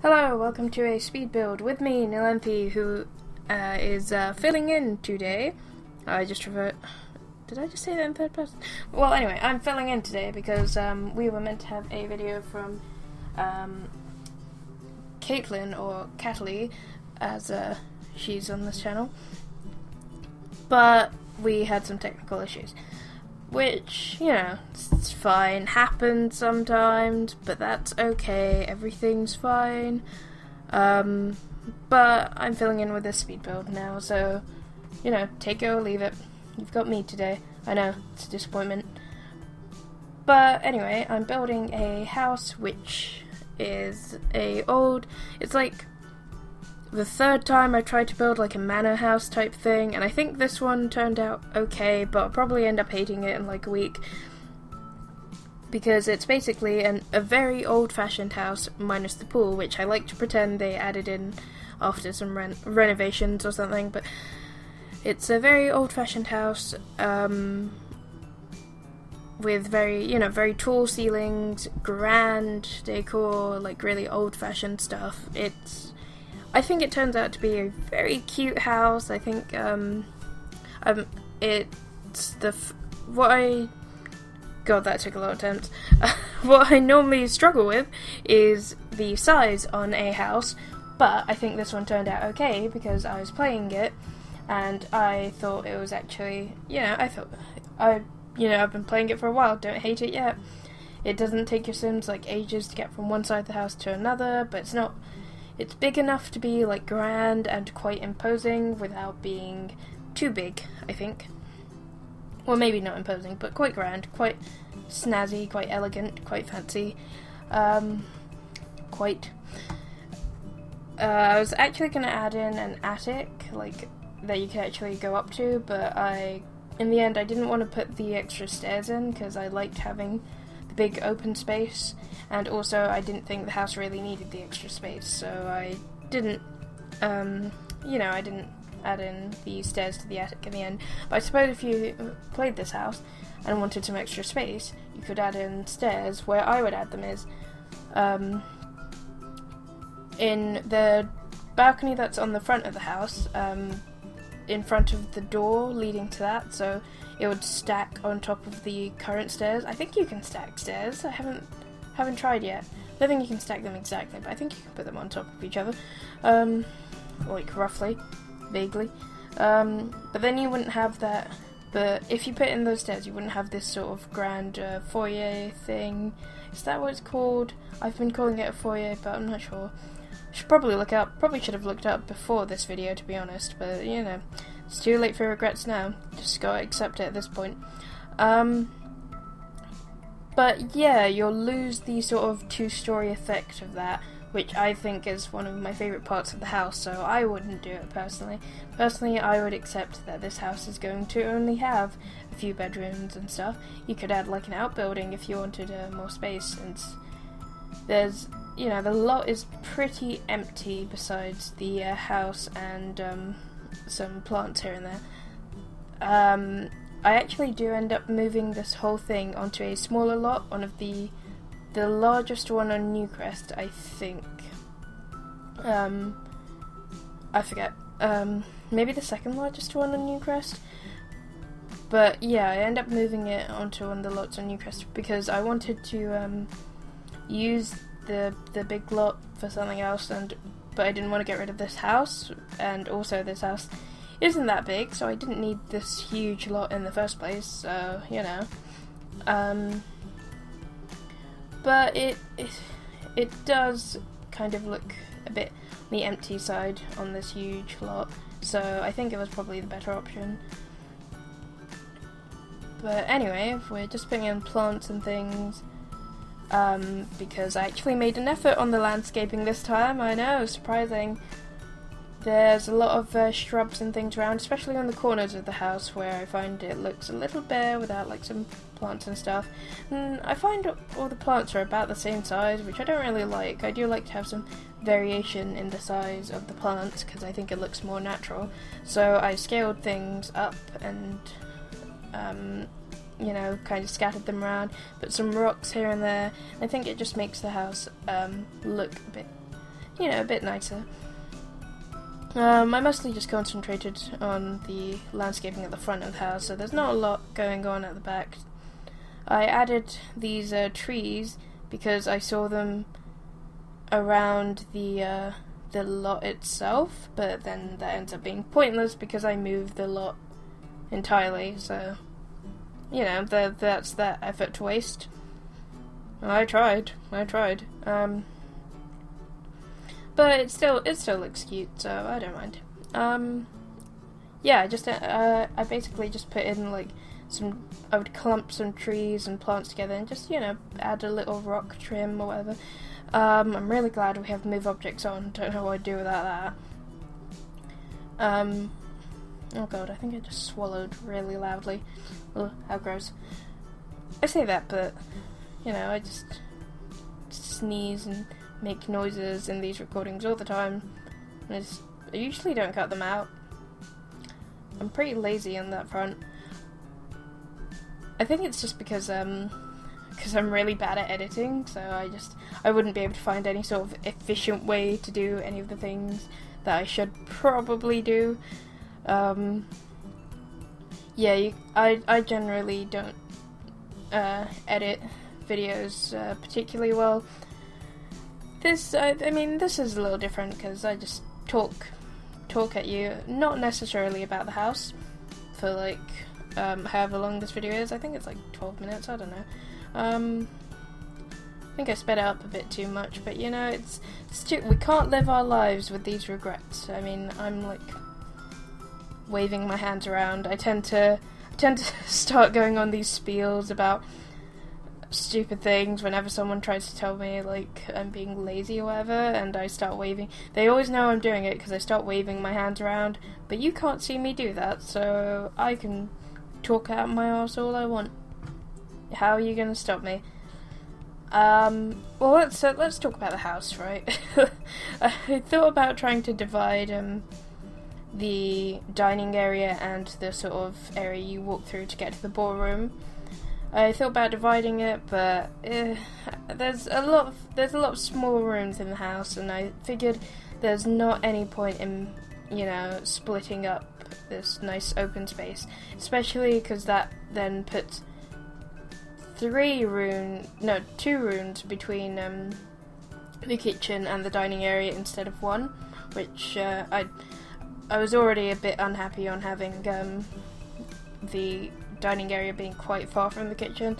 Hello, welcome to a speed build with me, Nalenthi, who is filling in today. Did I just say that in third person? Well, anyway, I'm filling in today because we were meant to have a video from Caitlin, or Cataly, as she's on this channel. But we had some technical issues. Which, you know, it's fine, happens sometimes, but that's okay, everything's fine. But I'm filling in with this speed build now, so, you know, take it or leave it. You've got me today. I know, it's a disappointment. But anyway, I'm building a house which is it's like the third time I tried to build like a manor house type thing, and I think this one turned out okay, but I'll probably end up hating it in like a week because it's basically a very old-fashioned house minus the pool, which I like to pretend they added in after some renovations or something, but it's a very old-fashioned house with very tall ceilings, grand decor, like really old-fashioned stuff. I think it turns out to be a very cute house. I think God, that took a lot of attempts. What I normally struggle with is the size on a house, but I think this one turned out okay because I was playing it and I thought it was actually, I've been playing it for a while, don't hate it yet. It doesn't take your Sims like ages to get from one side of the house to another, but it's big enough to be like grand and quite imposing without being too big, I think. Well, maybe not imposing, but quite grand, quite snazzy, quite elegant, quite fancy. I was actually going to add in an attic, like, that you could actually go up to, but in the end I didn't want to put the extra stairs in because I liked having the big open space, and also I didn't think the house really needed the extra space, so I didn't add in the stairs to the attic in the end. But I suppose if you played this house and wanted some extra space, you could add in stairs. Where I would add them is in the balcony that's on the front of the house, in front of the door leading to that, so it would stack on top of the current stairs. I think you can stack stairs. I haven't tried yet. I don't think you can stack them exactly, but I think you can put them on top of each other, like roughly, vaguely. But then you wouldn't have that. But if you put in those stairs, you wouldn't have this sort of grand foyer thing. Is that what it's called? I've been calling it a foyer, but I'm not sure. Should probably look up. Probably should have looked up before this video, to be honest. But you know, it's too late for regrets now. Just gotta accept it at this point. But yeah, you'll lose the sort of two-story effect of that, which I think is one of my favourite parts of the house, so I wouldn't do it personally. Personally, I would accept that this house is going to only have a few bedrooms and stuff. You could add like an outbuilding if you wanted more space, since there's, the lot is pretty empty besides the house and some plants here and there. I actually do end up moving this whole thing onto a smaller lot, one of the largest one on Newcrest, I think. I forget. Maybe the second largest one on Newcrest. But yeah, I end up moving it onto one of the lots on Newcrest because I wanted to use the big lot for something else, but I didn't want to get rid of this house, and also this house isn't that big, so I didn't need this huge lot in the first place, so, but it does kind of look a bit on the empty side on this huge lot, so I think it was probably the better option. But anyway, we're just putting in plants and things, because I actually made an effort on the landscaping this time. I know, surprising. There's a lot of shrubs and things around, especially on the corners of the house where I find it looks a little bare without like some plants and stuff. And I find all the plants are about the same size, which I don't really like. I do like to have some variation in the size of the plants because I think it looks more natural. So I scaled things up and kind of scattered them around, put some rocks here and there. I think it just makes the house look a bit you know, a bit nicer. I mostly just concentrated on the landscaping at the front of the house, so there's not a lot going on at the back. I added these trees because I saw them around the lot itself, but then that ends up being pointless because I moved the lot entirely, so, you know, that's that effort to waste. I tried. But it still looks cute, so I don't mind. Yeah, I basically just put in like I would clump some trees and plants together and just, you know, add a little rock trim or whatever. I'm really glad we have move objects on. Don't know what I'd do without that. Oh god, I think I just swallowed really loudly. Ugh, how gross. I say that, but, you know, I just sneeze and make noises in these recordings all the time. I usually don't cut them out. I'm pretty lazy on that front. I think it's just because I'm really bad at editing, so I wouldn't be able to find any sort of efficient way to do any of the things that I should probably do. Yeah, I generally don't edit videos particularly well. I mean, this is a little different because I just talk at you, not necessarily about the house, for like however long this video is. I think it's like 12 minutes, I don't know. I think I sped it up a bit too much, but you know, we can't live our lives with these regrets. I mean, I'm like waving my hands around. I tend to start going on these spiels about stupid things whenever someone tries to tell me like I'm being lazy or whatever, and I start waving. They always know I'm doing it because I start waving my hands around, but you can't see me do that, so I can talk out my arse all I want. How are you going to stop me? Well, let's talk about the house, right? I thought about trying to divide the dining area and the sort of area you walk through to get to the ballroom. I thought about dividing it, but there's a lot of small rooms in the house, and I figured there's not any point in, you know, splitting up this nice open space, especially because that then puts 2 rooms between the kitchen and the dining area instead of 1, which I was already a bit unhappy on having the dining area being quite far from the kitchen,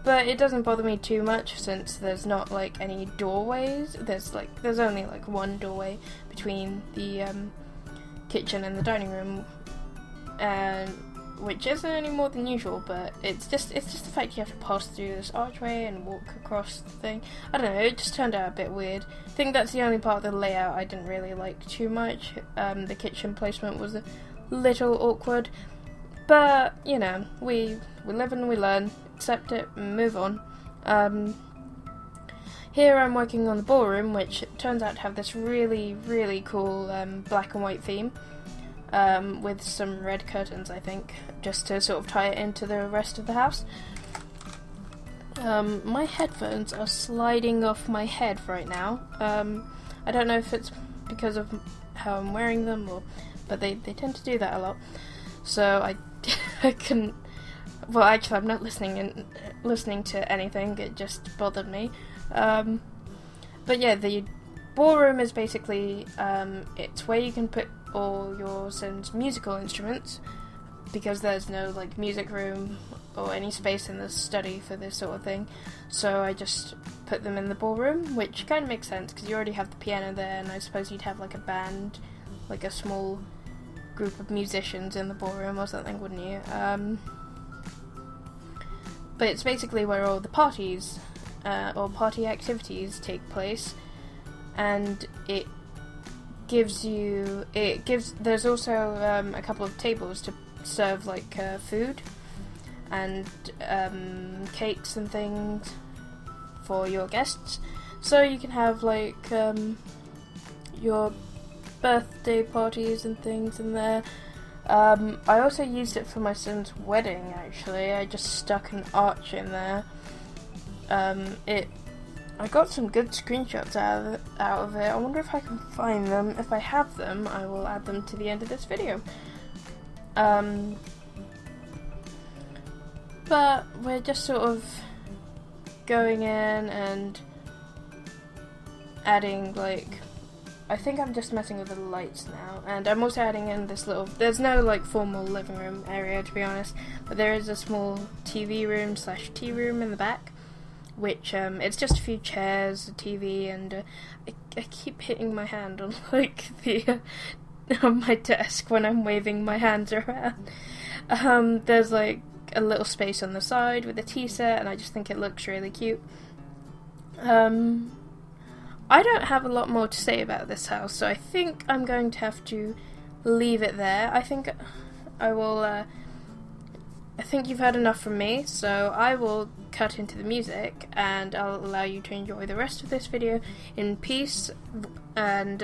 but it doesn't bother me too much since there's not like any doorways. There's only like 1 doorway between the kitchen and the dining room, and which isn't any more than usual, but it's just the fact you have to pass through this archway and walk across the thing. I don't know, it just turned out a bit weird. I think that's the only part of the layout I didn't really like too much. The kitchen placement was a little awkward, but you know, we live and we learn, accept it and move on. Here I'm working on the ballroom, which turns out to have this really, really cool black and white theme. With some red curtains, I think, just to sort of tie it into the rest of the house. My headphones are sliding off my head right now. I don't know if it's because of how I'm wearing them, but they tend to do that a lot. So I couldn't. Well, actually, I'm not listening to anything. It just bothered me. But yeah, the ballroom is basically it's where you can put all your son's musical instruments, because there's no like music room or any space in the study for this sort of thing, so I just put them in the ballroom, which kind of makes sense because you already have the piano there, and I suppose you'd have like a band, like a small group of musicians in the ballroom or something, wouldn't you? But it's basically where all the parties or party activities take place, and there's also a couple of tables to serve like food and cakes and things for your guests, so you can have like your birthday parties and things in there. I also used it for my son's wedding, actually. I just stuck an arch in there. I got some good screenshots out of it. I wonder if I can find them. If I have them, I will add them to the end of this video. But we're just sort of going in and adding, like, I think I'm just messing with the lights now, and I'm also adding in this little, there's no like formal living room area to be honest, but there is a small TV room / tea room in the back, which it's just a few chairs, a TV, and I keep hitting my hand on like the on my desk when I'm waving my hands around. There's like a little space on the side with a tea set, and I just think it looks really cute. I don't have a lot more to say about this house, so I think I'm going to have to leave it there. I think I will, I think you've heard enough from me, so I will cut into the music, and I'll allow you to enjoy the rest of this video in peace, and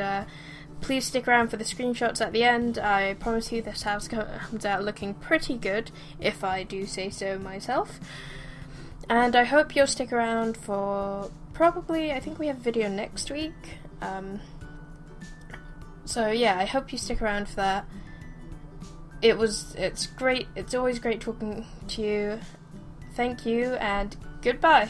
please stick around for the screenshots at the end. I promise you this house comes out looking pretty good, if I do say so myself. And I hope you'll stick around for probably, I think we have a video next week. So yeah, I hope you stick around for that. It's great, it's always great talking to you. Thank you, and goodbye.